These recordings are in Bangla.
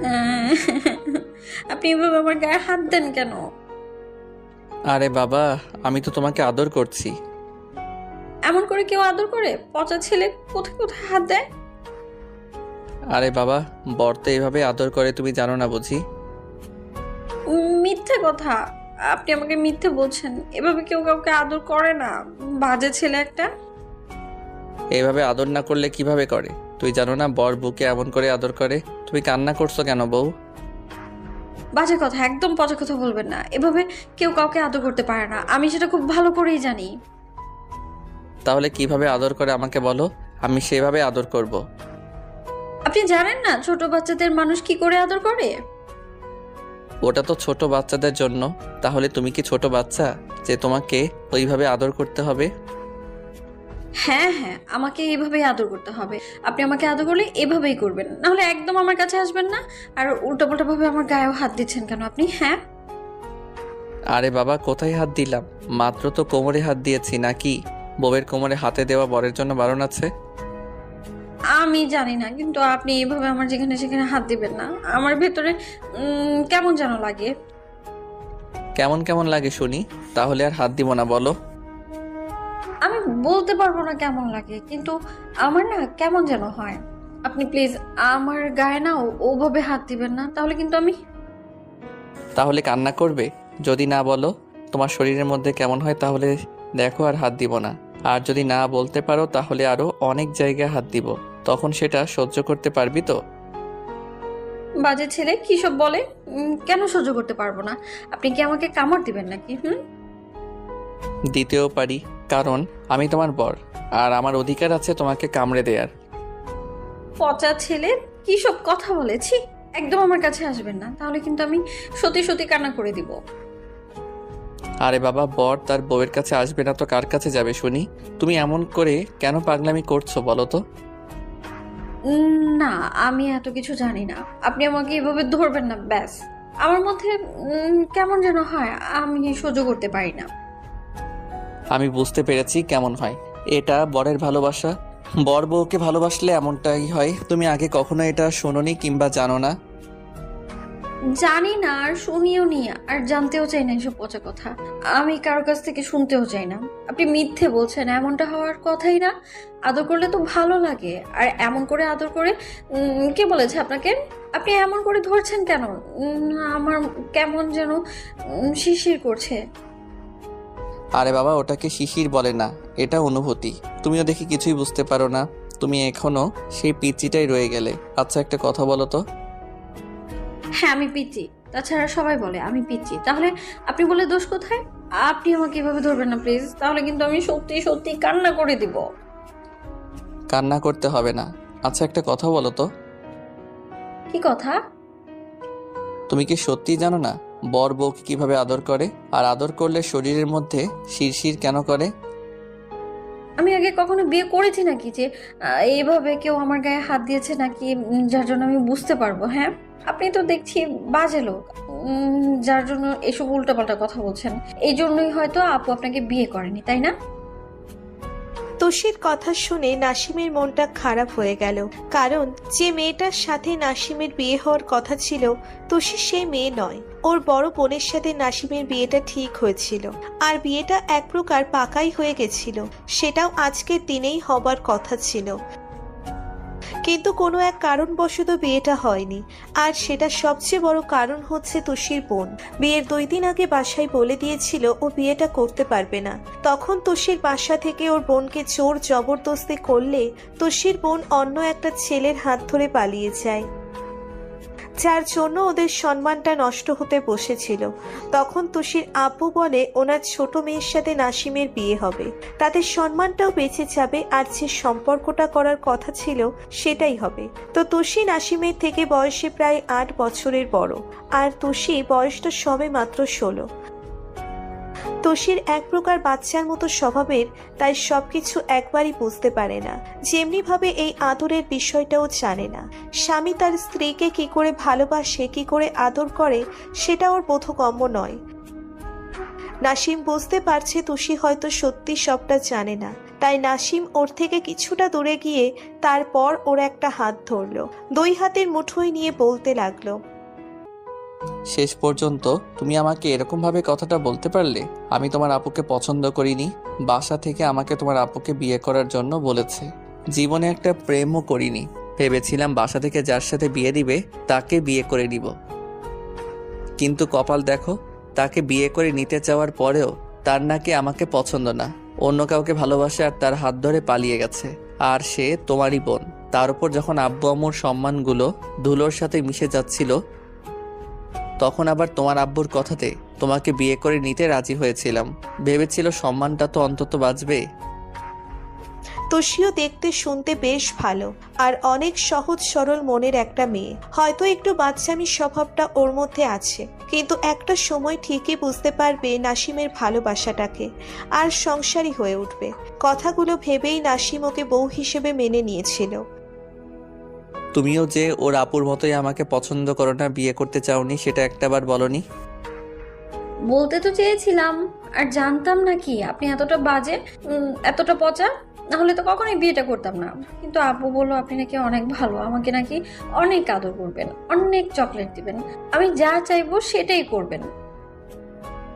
আহ, আপনি এভাবে আমার গায়ে হাত দেন কেন? আরে বাবা, আমি তো তোমাকে আদর করছি। এমন করে কেউ আদর করে? পচা ছেলে কোথায় কোথায় হাত দেয়? আরে বাবা, বর তো এভাবে আদর করে, তুমি জানো না বুঝি? মিথ্যে কথা। আপনি আমাকে মিথ্যে বলছেন। এভাবে কেউ কাউকে আদর করে না। বাজে ছেলে একটা। এইভাবে আদর না করলে কিভাবে করে? তুই জানো না বর বুকে এমন করে আদর করে? তুমি কান্না করছো কেন বউ? বাজে কথা, একদম পচা কথা বলবেন না। এভাবে কেউ কাউকে আদর করতে পারে না, আমি সেটা খুব ভালো করেই জানি। তাহলে কিভাবে আদর করে আমাকে বলো, আমি সেভাবে আদর করব। আপনি জানেন না ছোট বাচ্চাদের মানুষ কি করে আদর করে? ওটা তো ছোট বাচ্চাদের জন্য। তাহলে তুমি কি ছোট বাচ্চা যে তোমাকে ওইভাবে আদর করতে হবে? হ্যাঁ হ্যাঁ, আমাকে এইভাবেই আদর করতে হবে। আপনি আমাকে আদর করলে এভাবেই করবেন, নাহলে একদম আমার কাছে আসবেন না। আর উল্টাপাল্টা ভাবে আমার গায়েও হাত দিচ্ছেন কেন আপনি? হ্যাঁ, আরে বাবা, কোথায় হাত দিলাম? মাত্র তো কোমরে হাত দিয়েছি, নাকি বউয়ের কোমরে হাতে দেওয়া বরের জন্য বারণ আছে? আমি জানি না, কিন্তু আপনি এইভাবে আমার যেখানে সেখানে হাত দিবেন না। আমার ভেতরে কেমন যেন লাগে। কেমন কেমন লাগে শুনি, তাহলে আর হাত দিব না, বলো। আমি বলতে পারবো না কেমন লাগে, কিন্তু আমার না কেমন যেন হয়। আপনি প্লিজ আমার গায়ে না ওভাবে হাত দিবেন না, তাহলে কিন্তু আমি। তাহলে কান্না করবে? যদি না বলো তোমার শরীরের মধ্যে কেমন হয়, তাহলে দেখো আর হাত দিব না। আর যদি না বলতে পারো তাহলে আরো অনেক জায়গায় হাত দিব। তখন সেটা সহ্য করতে পারবি তো? বাজে ছেলে কি সব বলে। কেন সহ্য করতে পারবো না? আপনি কি আমাকে কামড় দিবেন নাকি? দিতেও পারি, কারণ আমি তোমার বর। আর আমার অধিকার আছে তোমাকে কামড়ে দেয়ার। পচা ছেলে, কি সব কথা বলেছি। একদম আমার কাছে আসবেন না, তাহলে কিন্তু আমি সত্যি সত্যি কান্না করে দিব। আরে বাবা, বর তার বউয়ের কাছে আসবে না তো কার কাছে যাবে শুনি? তুমি এমন করে কেন পাগলামি করছো বলো তো? না, আমি এত কিছু জানি না। আপনি আমাকে এভাবে ধরবেন না, ব্যাস। আমার মধ্যে কেমন যেন হয়, আমি সহ্য করতে পারি না। আমি বুঝতে পেরেছি কেমন হয়। এটা বরের ভালোবাসা। বর বউকে ভালোবাসলে এমনটাই হয়। তুমি আগে কখনো এটা শোনোনি কিংবা জানো না? জানি না, আর শুনিও নি, আর জানতেও চাই না এসব পচা কথা। আমি কারো কাছ থেকে শুনতেও চাই না। আপনি মিথ্যে বলছেন, এমনটা হওয়ার কথাই না। আদর করলে তো ভালো লাগে, আর এমন করে আদর করে কে বলেছে আপনাকে? আপনি এমন করে ধরছেন কেন? আমার কেমন যেন শিরশির করছে। আরে বাবা, ওটাকে শিশির বলে না, এটা অনুভূতি। তুমিও দেখি কিছুই বুঝতে পারো না। তুমি এখনো সেই পিচ্চিটাই রয়ে গেলে। আচ্ছা, একটা কথা বলো তো। হ্যাঁ, আমি পিচ্চি। তাছাড়া সবাই বলে আমি পিচ্চি, তাহলে আপনি বলে দোষ কোথায়? আপনি আমাকে এভাবে ধরবেন না প্লিজ, তাহলে কিন্তু আমি সত্যি সত্যি কান্না করে দিব। কান্না করতে হবে না। আচ্ছা, একটা কথা বলো তো। কি কথা? তুমি কি সত্যিই জানো না বর বউকে কিভাবে আদর করে? আর আদর করলে শরীরের মধ্যে শিরশির কেন করে? আমি আগে কখনো বিয়ে করেছি নাকি যে এইভাবে কেউ আমার গায়ে হাত দিয়েছে নাকি, যার জন্য আমি বুঝতে পারবো? হ্যাঁ, আপনি তো দেখছি বাজে লোক। যার জন্য এসব উল্টাপাল্টা কথা বলছেন। এই জন্যই হয়তো আপু আপনাকে বিয়ে করেনি, তাই না? তোষির কথা শুনে নাসিমের মনটা খারাপ হয়ে গেল। কারণ যে মেয়েটার সাথে নাসিমের বিয়ে হওয়ার কথা ছিল, তোষি সেই মেয়ে নয়। ওর বড় বোনের সাথে নাসিমের বিয়েটা ঠিক হয়েছিল, আর বিয়েটা এক প্রকার পাকাই হয়ে গেছিল। সেটাও আজকের দিনেই হবার কথা ছিল, কিন্তু কোনো এক কারণবশত বিয়েটা হয়নি। আর সেটা সবচেয়ে বড় কারণ হচ্ছে তোষির বোন। বিয়ের 2 দিন আগে বাসায় বলে দিয়েছিল ও বিয়েটা করতে পারবে না। তখন তোষির বাসা থেকে ওর বোনকে জোর জবরদস্তি করলে তোষির বোন অন্য একটা ছেলের হাত ধরে পালিয়ে যায়, যার জন্য ওদের সম্মানটা নষ্ট হতে বসেছিল। তখন তোষির আব্বু বলে ওনার ছোট মেয়ের সাথে নাসিমের বিয়ে হবে, তাদের সম্মানটাও বেঁচে যাবে, আর যে সম্পর্কটা করার কথা ছিল সেটাই হবে। তো তোষি নাসিমের থেকে বয়সে প্রায় 8 বছরের বড়, আর তোষি বয়সটা সবে মাত্র 16। তোষির এক প্রকার বাচ্চার মতো স্বভাবের, তাই সবকিছু একবারই বুঝতে পারে না। যেমনি ভাবে এই আদরের বিষয়টাও জানে না। স্বামী তার স্ত্রীকে কি করে ভালোবাসে, কি করে আদর করে, সেটা ওর বোধগম্য নয়। নাসিম বুঝতে পারছে তোষি হয়তো সত্যি সবটা জানে না, তাই নাসিম ওর থেকে কিছুটা দূরে গিয়ে তারপর ওর একটা হাত ধরলো, দুই হাতের মুঠোয় নিয়ে বলতে লাগলো, শেষ পর্যন্ত তুমি আমাকে এরকমভাবে কথাটা বলতে পারলে? আমি তোমার আপুকে পছন্দ করিনি, বাসা থেকে আমাকে তোমার আপুকে বিয়ে করার জন্য বলেছে। জীবনে একটা প্রেমও করিনি, ভেবেছিলাম বাসা থেকে যার সাথে বিয়ে দিবে তাকে বিয়ে করে নিব। কিন্তু কপাল দেখো, তাকে বিয়ে করে নিতে চাওয়ার পরেও তার নাকি আমাকে পছন্দ না, অন্য কাউকে ভালোবাসে আর তার হাত ধরে পালিয়ে গেছে। আর সে তোমারই বোন। তার উপর যখন আব্বু আম্মুর সম্মানগুলো ধুলোর সাথে মিশে যাচ্ছিল, তখন আবার তোমার আব্বুর কথাতে তোমাকে বিয়ে করে নিতে রাজি হয়েছিলাম। ভেবেছিল সম্মানটা তো অন্তত বাঁচবে। তোষিও দেখতে শুনতে বেশ ভালো আর অনেক সহজ সরল মনের একটা মেয়ে। হয়তো একটু বাচ্চামি স্বভাবটা ওর মধ্যে আছে, কিন্তু একটা সময় ঠিকই বুঝতে পারবে নাসিমের ভালোবাসাটাকে আর সংসারী হয়ে উঠবে। কথাগুলো ভেবেই নাসিম ওকে বউ হিসেবে মেনে নিয়েছিল। তুমিও যে ওর আপুর মতোই আমাকে পছন্দ করো না, বিয়ে করতে চাওনি, সেটা একটাবার বলনি। বলতে তো চেয়েছিলাম, আর জানতাম না কি আপনি এতটা বাজে, এতটা পচা। না হলে তো কখনোই বিয়েটা করতাম না। কিন্তু আব্বু বললো আপনি নাকি অনেক ভালো, আমাকে নাকি অনেক আদর করবেন, অনেক চকলেট দিবেন, আমি যা চাইবো সেটাই করবেন।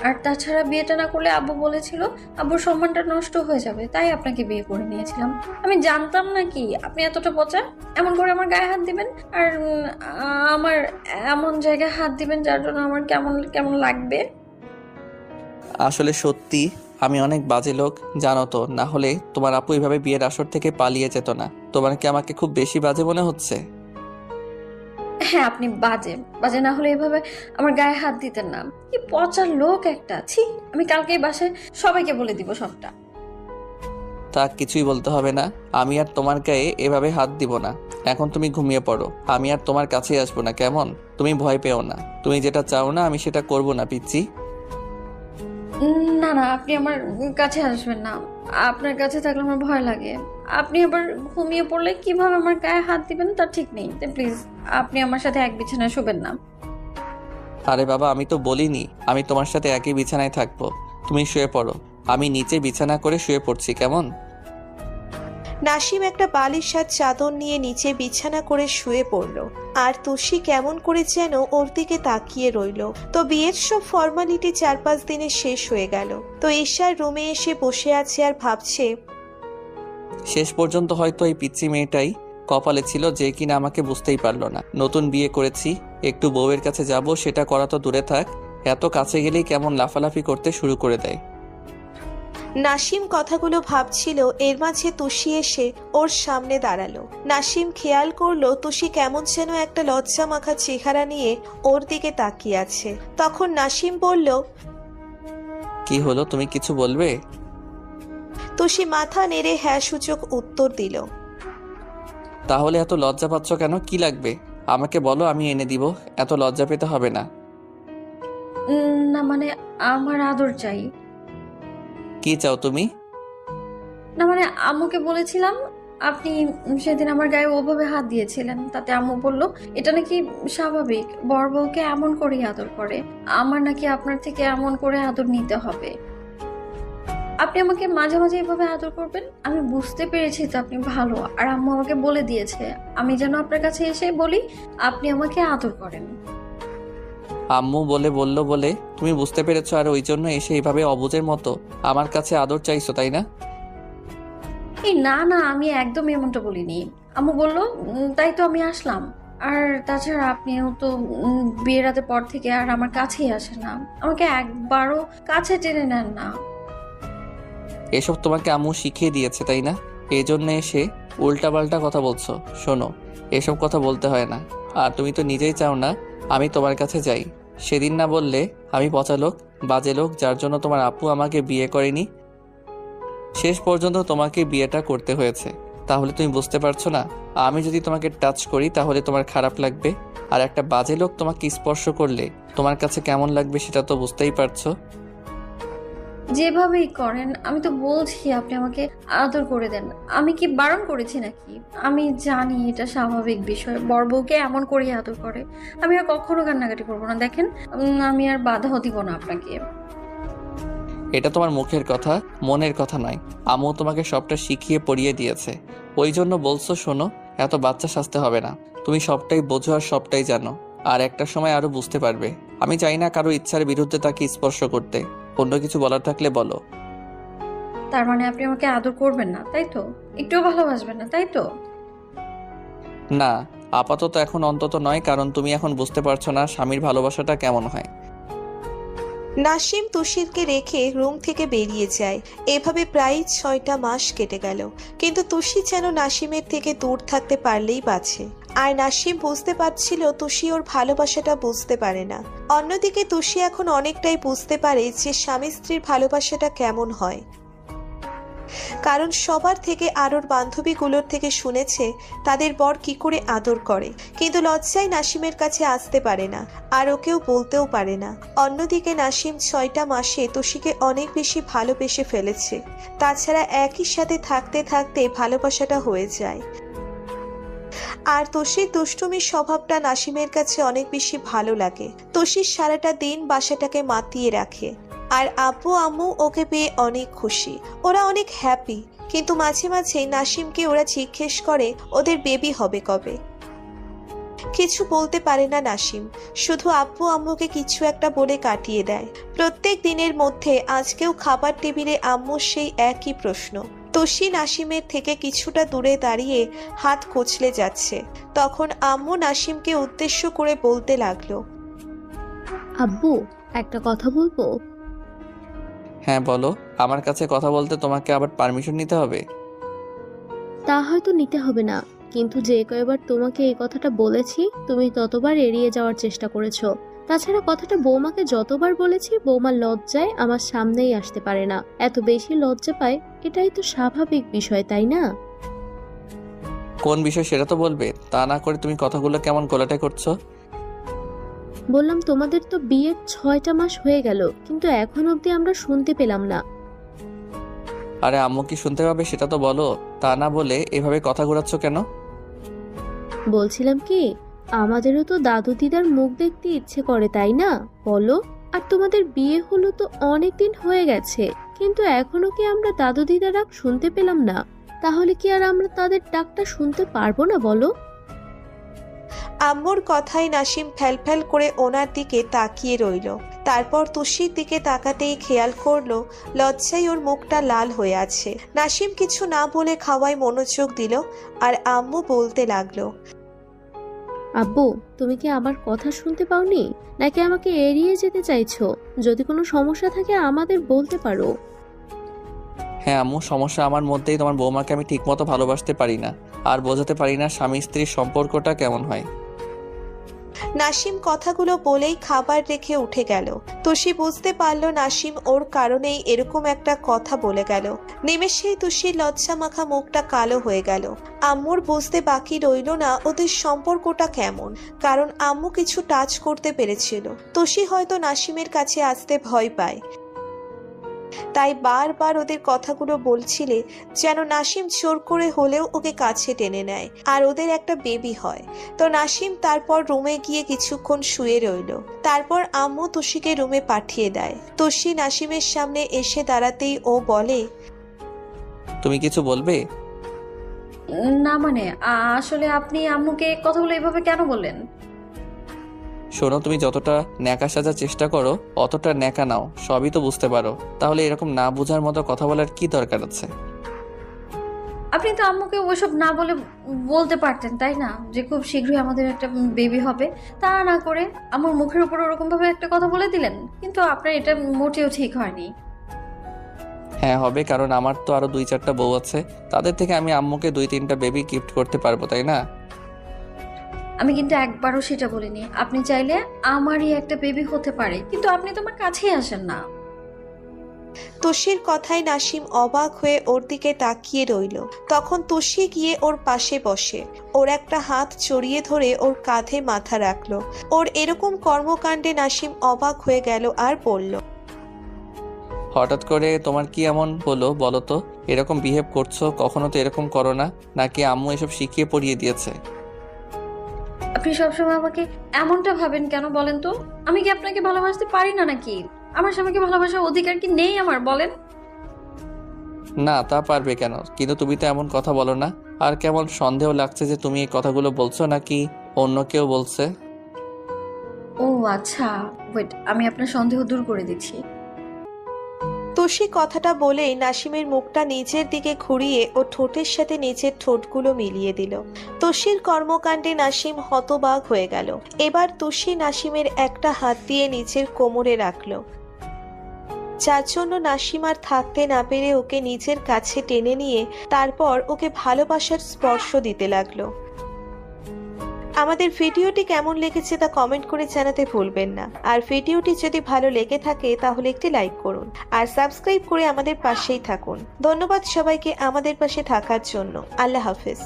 আর তাছাড়া বিয়েটা না করলে আব্বু বলেছিল আব্বুর সম্মানটা নষ্ট হয়ে যাবে, তাই আপনাকে বিয়ে করে নিয়েছিলাম। আমি জানতাম না কি আপনি এতটা পচা, এমন করে আমার গায়ে হাত দিবেন আর আমার এমন জায়গায় হাত দিবেন যার জন্য আমার কেমন কেমন লাগবে। আসলে সত্যি আমি অনেক বাজে লোক, জানো তো। না হলে তোমার আপু এইভাবে বিয়ের আসর থেকে পালিয়ে যেত না। তোমার কি আমাকে খুব বেশি বাজে মনে হচ্ছে? হ্যাঁ, আপনি বাজে। বাজে না হলে এভাবে আমার গায়ে হাত দিতেন না। কি পচা লোক একটা, ছি। আমি কালকেই বাসায় সবাইকে বলে দিব সবটা। তা কিছুই বলতে হবে না, আমি আর তোমার গায়ে এভাবে হাত দিব না। এখন তুমি ঘুমিয়ে পড়ো, আমি আর তোমার কাছেই আসবো না, কেমন? তুমি ভয় পেও না, তুমি যেটা চাও না আমি সেটা করব না, পিচ্ছি। না না, আপনি আমার কাছে আসবেন না। আপনার কাছে থাকলে আমার ভয় লাগে। আপনি আবার ঘুমিয়ে পড়লে কিভাবে আমার গায়ে হাত দিবেন তা ঠিক নেই। তাই প্লিজ আপনি আমার সাথে এক বিছানায় শোবেন না। আরে বাবা, আমি তো বলিনি আমি তোমার সাথে একই বিছানায় থাকবো। তুমি শুয়ে পড়ো, আমি নিচে বিছানা করে শুয়ে পড়ছি, কেমন? নাসিম একটা বালিশ আর চাদর নিয়ে নিচে বিছানা করে শুয়ে পড়ল, আর তুষি কেমন করে যেন ওর দিকে তাকিয়ে রইল। তো বিয়ের সব ফর্মালিটি 4-5 দিনে শেষ হয়ে গেল। তো ঈশার রুমে এসে বসে আছে আর ভাবছে, শেষ পর্যন্ত হয়তো এই পিচ্ছি মেয়েটাই কপালে ছিল যে কিনা আমাকে বুঝতেই পারলো না। নতুন বিয়ে করেছি, একটু বউয়ের কাছে যাব, সেটা করা তো দূরে থাক, এত কাছে গেলেই কেমন লাফালাফি করতে শুরু করে দেয়। নাসিম কথাগুলো ভাবছিল, এর মাঝে তুষি এসে ওর সামনে দাঁড়ালো। নাসিম খেয়াল করলো তুষি কেমন যেন একটা লজ্জা মাখা চেহারা নিয়ে ওর দিকে তাকিয়ে আছে। তখন নাসিম বলল, কি হলো, তুমি কিছু বলবে? তুষি মাথা নেড়ে হ্যাঁ সূচক উত্তর দিল। তাহলে এত লজ্জা পাচ্ছ কেন? কি লাগবে আমাকে বলো, আমি এনে দিব, এত লজ্জা পেতে হবে না। না মানে আমার আদর চাই। কি চাও তুমি? না মানে আম্মুকে বলেছিলাম আপনি সেদিন আমার গায়ে ওভাবে হাত দিয়েছিলেন, তাতে আম্মু বলল এটা নাকি স্বাভাবিক, বড় বউকে এমন করেই আদর করে, আমার নাকি আপনার থেকে এমন করে আদর নিতে হবে। আপনি আমাকে মাঝে মাঝে এভাবে আদর করবেন। আমি বুঝতে পেরেছি তো আপনি ভালো, আর আম্মু আমাকে বলে দিয়েছে আমি যেন আপনার কাছে এসে বলি আপনি আমাকে আদর করেন। আম্মু বললো বলে তুমি বুঝতে পেরেছো, আর ওই জন্য এসে এইভাবে অবুঝের মতো আমার কাছে আদর চাইছো, তাই না? এই না না, আমি একদম এমনটা বলিনি। আম্মু বলল তাই তো আমি আসলাম। আর তাছাড়া আপনিও তো বিয়ের রাতের পর থেকে আর আমার কাছেই আসেন না, আমাকে একবারও কাছে টেনে নেন না। এসব তোমাকে আম্মু শিখিয়ে দিয়েছে, তাই না? এই জন্য এসে উল্টাপাল্টা কথা বলছো। শোনো, এসব কথা বলতে হয় না, আর তুমি তো নিজেই চাও না আমি তোমার কাছে যাই। সেদিন না বললে আমি পচা লোক, বাজে লোক, যার জন্য তোমার আপু আমাকে বিয়ে করেনি। শেষ পর্যন্ত তোমাকে বিয়েটা করতে হয়েছে। তাহলে তুমি বুঝতে পারছো না, আমি যদি তোমাকে টাচ করি তাহলে তোমার খারাপ লাগবে, আর একটা বাজে লোক তোমাকে স্পর্শ করলে তোমার কাছে কেমন লাগবে সেটা তো বুঝতেই পারছো। যেভাবেই করেন, আমি তো বলছি আপনি আমাকে আদর করে দেন। আমি কি বারণ করেছি নাকি? আমি জানি এটা স্বাভাবিক বিষয়, বড় বউকে এমন করে আদর করে। আমি আর কখনো কান্নাকাটি করবো না। দেখেন আমি আর বাধাও দিব না আপনাকে। এটা তোমার মুখের কথা, মনের কথা নয়। আম্মু তোমাকে সবটা শিখিয়ে পড়িয়ে দিয়েছে, ওই জন্য বলছো। শোনো, এত বাচ্চা সাজতে হবে না। তুমি সবটাই বোঝো আর সবটাই জানো, আর একটা সময় আরো বুঝতে পারবে। আমি চাই না কারো ইচ্ছার বিরুদ্ধে তাকে স্পর্শ করতে। অন্য কিছু বলার থাকলে বলো। তার মানে আপনি আমাকে আদর করবেন না, তাই তো? একটুও ভালোবাসবেন না, তাই তো? না, আপাতত এখন অন্তত নয়, কারণ তুমি এখন বুঝতে পারছো না স্বামীর ভালোবাসাটা কেমন হয়। নাসিম তুষিরকে রেখে রুম থেকে বেরিয়ে যায়। এভাবে প্রায় 6টা মাস কেটে গেল, কিন্তু তুষি যেন নাসিমের থেকে দূর থাকতে পারলেই বাঁচে। আর নাসিম বুঝতে পারছিল তুষি ওর ভালোবাসাটা বুঝতে পারে না। অন্যদিকে তুষি এখন অনেকটাই বুঝতে পারে যে স্বামী স্ত্রীর ভালোবাসাটা কেমন হয়, কারণ সবার থেকে আর ওর বান্ধবীগুলোর থেকে শুনেছে তাদের বর কি করে আদর করে, কিন্তু লজ্জায় নাসিমের কাছে আসতে পারে না, আর ওকেও বলতেও পারে না। অন্যদিকে নাসিম 6টা মাসে তুষিকে অনেক বেশি ভালোবেসে ফেলেছে। তাছাড়া একই সাথে থাকতে থাকতে ভালোবাসাটা হয়ে যায়। আর তুষির দুষ্টুমির স্বভাবটা নাসিমের কাছে অনেক বেশি ভালো লাগে। তুষির সারাটা দিন বাসাটাকে মাতিয়ে রাখে, আর আব্বু আম্মু ওকে পেয়ে অনেক খুশি, ওরা অনেক হ্যাপি। কিন্তু মাঝে মাঝে নাসিমকে ওরা জিজ্ঞেস করে ওদের বেবি হবে কবে। কিছু বলতে পারে না নাসিম, শুধু আব্বু আম্মুকে কিছু একটা বলে কাটিয়ে দেয়। প্রত্যেক দিনের মধ্যে আজকেও খাবার টেবিলে আম্মুর সেই একই প্রশ্ন। তুষি নাসিমের থেকে কিছুটা দূরে দাঁড়িয়ে হাত কচলে যাচ্ছে। তখন আম্মু নাসিমকে উদ্দেশ্য করে বলতে লাগলো, আব্বু, একটা কথা বলবো? হ্যাঁ বলো। আমার কাছে কথা বলতে তোমাকে আবার পারমিশন নিতে হবে? তা হয়তো নিতে হবে না, কিন্তু যে কয়বার তোমাকে এই কথাটা বলেছি তুমি ততবার এড়িয়ে যাওয়ার চেষ্টা করেছো। তাছাড়া কথাটা বৌমাকে যতবার বলেছি বৌমা লজ্জায় আমার সামনেই আসতে পারে না, এত বেশি লজ্জা পায়। এটাই তো স্বাভাবিক বিষয়, তাই না? কোন বিষয় সেটা তো বলবে, তা না করে তুমি কথাগুলো কেমন গোলাটে করছো? বললাম তোমাদের তো বিয়ের 6টা মাস হয়ে গেল, কিন্তু এখন অবধি আমরা শুনতে পেলাম না। আরে আম্মু কি শুনতে পাবে সেটা তো বলো, তা না বলে এভাবে কথা ঘোরাচ্ছ কেন? বলছিলাম কি, আমাদেরও তো দাদু দিদার মুখ দেখতে ইচ্ছে করে, তাই না? বলো। আর তোমাদের বিয়ে হলো তো অনেক দিন হয়ে গেছে, কিন্তু এখনো কি আমরা দাদু দিদার ডাক শুনতে পেলাম না? তাহলে কি আর আমরা তাদের ডাকটা শুনতে পারবো না, বলো? আম্মুর কথায় নাসিম ফ্যালফ্যাল করে ওনার দিকে তাকিয়ে রইল। তারপর তুষির দিকে তাকাতেই খেয়াল করলো লজ্জায় ওর মুখটা লাল হয়ে আছে। নাসিম কিছু না বলে খাওয়ায় মনোযোগ দিল, আর আম্মু বলতে লাগলো, আব্বু, তুমি কি আমার কথা শুনতে পাওনি, নাকি আমাকে এড়িয়ে যেতে চাইছো? যদি কোনো সমস্যা থাকে আমাদের বলতে পারো। হ্যাঁ আম্মু, সমস্যা আমার মধ্যেই। তোমার বৌমাকে আমি ঠিকমতো ভালোবাসতে পারি না, আর বোঝাতে পারি না স্বামী স্ত্রীর সম্পর্কটা কেমন হয়। নাসিম কথাগুলো বলেই খাবার রেখে উঠে গেল। তুষি বুঝতে পারলো নাসিম ওর কারণেই এরকম একটা কথা বলে গেল। নিমেষেই তুষির লজ্জা মাখা মুখটা কালো হয়ে গেল। আম্মুর বুঝতে বাকি রইল না ওদের সম্পর্কটা কেমন, কারণ আম্মু কিছু টাচ করতে পেরেছিল। তুষি হয়তো নাসিমের কাছে আসতে ভয় পায়, তাই বারবার ওদের কথাগুলো বলছিলে যেন নাসিম জোর করে হলেও ওকে কাছে টেনে নেয় আর ওদের একটা বেবি হয়। তো নাসিম তারপর রুমে গিয়ে কিছুক্ষণ শুয়ে রইল। তারপর আম্মু তুষিকে রুমে পাঠিয়ে দেয়। তুষি নাসিমের সামনে এসে দাঁড়াতেই ও বলে, তুমি কিছু বলবে? না মানে আসলে আপনি আম্মুকে কথাগুলো এভাবে কেন বললেন? শোনো, তুমি যতটা ন্যাকা সাজার চেষ্টা করো অতটা ন্যাকা নাও, সবই তো বুঝতে পারো। তাহলে এরকম না বোঝার মতো কথা বলার কি দরকার আছে? আপনি তো আম্মুকে ওইসব না বলে বলতে পারতেন, তাই না, যে খুব শীঘ্রই আমাদের একটা বেবি হবে। তা না করে আমার মুখের উপর ওরকম ভাবে একটা কথা বলে দিলেন, কিন্তু আপনার এটা মোটেও ঠিক হয়নি। হ্যাঁ হবে, কারণ আমার তো আরো 2-4টা বউ আছে, তাদের থেকে আমি আম্মুকে 2-3টা বেবি গিফট করতে পারবো, তাই না? আমি কিন্তু একবারও সেটা বলিনি। আপনি চাইলে আমারই একটা বেবি হতে পারে, কিন্তু আপনি তো আমার কাছেই আসেন না। তুষির কথায় নাসিম অবাক হয়ে ওর দিকে তাকিয়ে রইল। তখন তুষি গিয়ে ওর পাশে বসে ওর একটা হাত জড়িয়ে ধরে ওর কাঁধে মাথা রাখলো। ওর এরকম কর্মকাণ্ডে নাসিম অবাক হয়ে গেল আর বলল, হঠাৎ করে তোমার কি এমন হলো বলো তো? এরকম বিহেভ করছো, কখনো তো এরকম করো না। নাকি আম্মু এসব শিখিয়ে পড়িয়ে দিয়েছে? আপনি সবসময় আমাকে এমনটা ভাবেন কেন বলেন তো? আমি কি আপনাকে ভালোবাসতে পারি না নাকি? আমার স্বামীকে ভালোবাসার অধিকার কি নেই আমার, বলেন? না, তা পারবে কেন? কিন্তু তুমি তো এমন কথা বলো না। আর কেমন সন্দেহ লাগছে যে তুমি এই কথাগুলো বলছো নাকি অন্য কেউ বলছে। ও আচ্ছা, ওয়েট, আমি আপনার সন্দেহ দূর করে দিচ্ছি। তোষি কথাটা বলেই নাসিমের মুখটা নিচের দিকে ঘুরিয়ে ও ঠোঁটের সাথে নিচের ঠোঁটগুলো মিলিয়ে দিল। তোষির কর্মকাণ্ডে নাসিম হতবাক হয়ে গেল। এবার তোষি নাসিমের একটা হাত দিয়ে নিচের কোমরে রাখলো, যার জন্য নাসিম আর থাকতে না পেরে ওকে নিজের কাছে টেনে নিয়ে তারপর ওকে ভালোবাসার স্পর্শ দিতে লাগলো। আমাদের ভিডিওটি কেমন লেগেছে তা কমেন্ট করে জানাতে ভুলবেন না। আর ভিডিওটি যদি ভালো লেগে থাকে তাহলে একটি লাইক করুন আর সাবস্ক্রাইব করে আমাদের পাশেই থাকুন। ধন্যবাদ সবাইকে আমাদের পাশে থাকার জন্য। আল্লাহ হাফেজ।